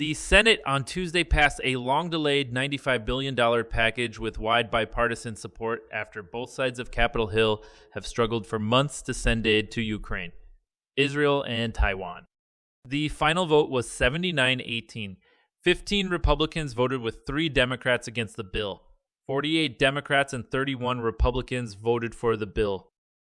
The Senate on Tuesday passed a long-delayed $95 billion package with wide bipartisan support after both sides of Capitol Hill have struggled for months to send aid to Ukraine, Israel, and Taiwan. The final vote was 79-18. 15 Republicans voted with 3 Democrats against the bill. 48 Democrats and 31 Republicans voted for the bill.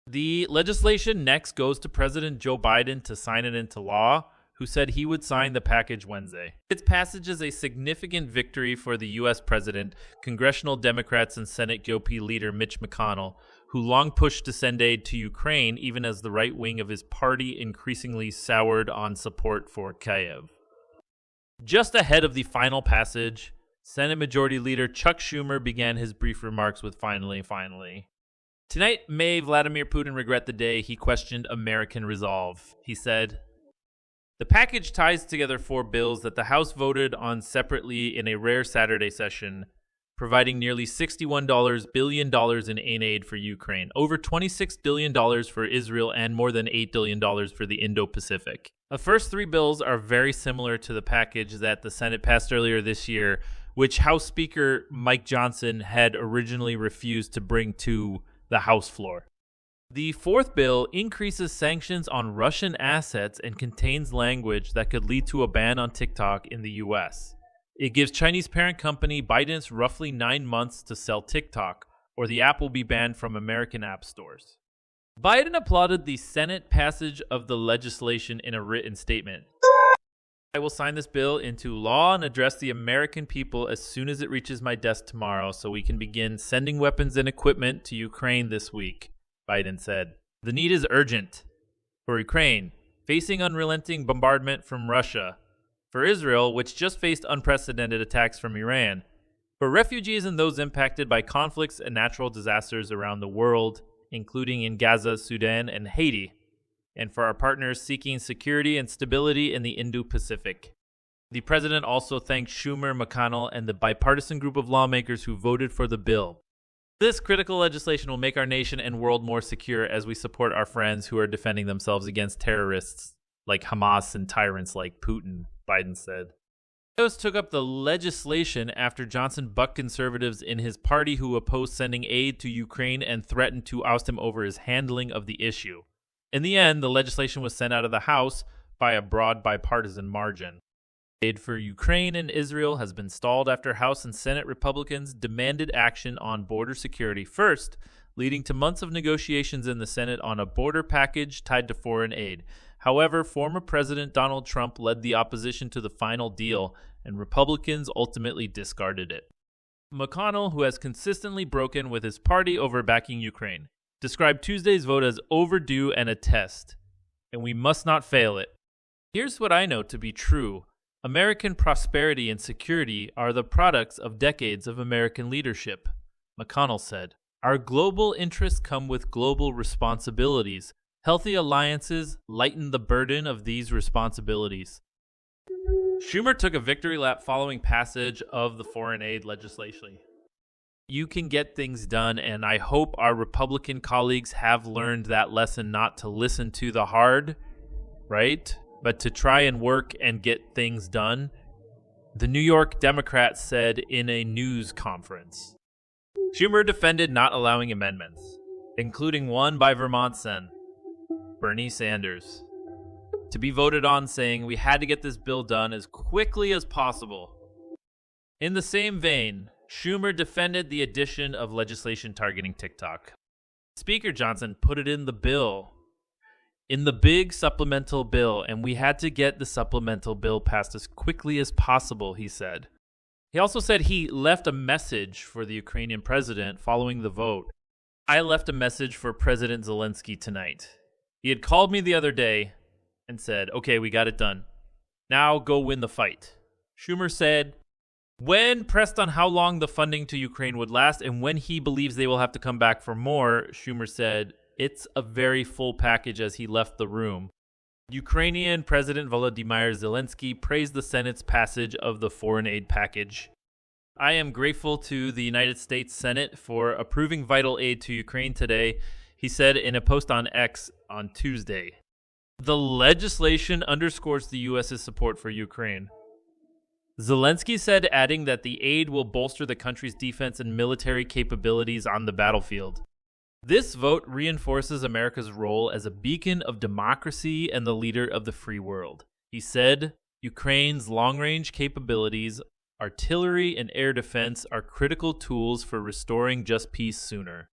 The legislation next goes to President Joe Biden to sign it into law, who said he would sign the package Wednesday. Its passage is a significant victory for the U.S. president, congressional Democrats, and Senate GOP leader Mitch McConnell, who long pushed to send aid to Ukraine even as the right wing of his party increasingly soured on support for Kyiv. Just ahead of the final passage, Senate Majority Leader Chuck Schumer began his brief remarks with finally. Tonight, may Vladimir Putin regret the day he questioned American resolve. He said, "The package ties together 4 bills that the House voted on separately in a rare Saturday session, providing nearly $61 billion in aid for Ukraine, over $26 billion for Israel, and more than $8 billion for the Indo-Pacific. The first 3 bills are very similar to the package that the Senate passed earlier this year, which House Speaker Mike Johnson had originally refused to bring to the House floor. The 4th bill increases sanctions on Russian assets and contains language that could lead to a ban on TikTok in the U.S. It gives Chinese parent company ByteDance roughly 9 months to sell TikTok, or the app will be banned from American app stores." Biden applauded the Senate passage of the legislation in a written statement. "I will sign this bill into law and address the American people as soon as it reaches my desk tomorrow so we can begin sending weapons and equipment to Ukraine this week," Biden said. "The need is urgent. For Ukraine, facing unrelenting bombardment from Russia. For Israel, which just faced unprecedented attacks from Iran. For refugees and those impacted by conflicts and natural disasters around the world, including in Gaza, Sudan, and Haiti. And for our partners seeking security and stability in the Indo-Pacific." The president also thanked Schumer, McConnell, and the bipartisan group of lawmakers who voted for the bill. "This critical legislation will make our nation and world more secure as we support our friends who are defending themselves against terrorists like Hamas and tyrants like Putin," Biden said. Those took up the legislation after Johnson bucked conservatives in his party who opposed sending aid to Ukraine and threatened to oust him over his handling of the issue. In the end, the legislation was sent out of the House by a broad bipartisan margin. Aid for Ukraine and Israel has been stalled after House and Senate Republicans demanded action on border security first, leading to months of negotiations in the Senate on a border package tied to foreign aid. However, former President Donald Trump led the opposition to the final deal, and Republicans ultimately discarded it. McConnell, who has consistently broken with his party over backing Ukraine, described Tuesday's vote as overdue and a test, and we must not fail it. "Here's what I know to be true. American prosperity and security are the products of decades of American leadership," McConnell said. "Our global interests come with global responsibilities. Healthy alliances lighten the burden of these responsibilities." Schumer took a victory lap following passage of the foreign aid legislation. "You can get things done, and I hope our Republican colleagues have learned that lesson, not to listen to the hard, right? But to try and work and get things done," the New York Democrat said in a news conference. Schumer defended not allowing amendments, including one by Vermont Sen. Bernie Sanders, to be voted on, saying we had to get this bill done as quickly as possible. In the same vein, Schumer defended the addition of legislation targeting TikTok. Speaker Johnson put it in the bill, in the big supplemental bill, and we had to get the supplemental bill passed as quickly as possible, he said. He also said he left a message for the Ukrainian president following the vote. "I left a message for President Zelensky tonight. He had called me the other day and said, okay, we got it done. Now go win the fight." Schumer said, when pressed on how long the funding to Ukraine would last and when he believes they will have to come back for more, Schumer said, "It's a very full package," as he left the room. Ukrainian President Volodymyr Zelensky praised the Senate's passage of the foreign aid package. "I am grateful to the United States Senate for approving vital aid to Ukraine today," he said in a post on X on Tuesday. The legislation underscores the U.S.'s support for Ukraine. Zelensky said, adding that the aid will bolster the country's defense and military capabilities on the battlefield. This vote reinforces America's role as a beacon of democracy and the leader of the free world. He said, Ukraine's long-range capabilities, artillery and air defense are critical tools for restoring just peace sooner.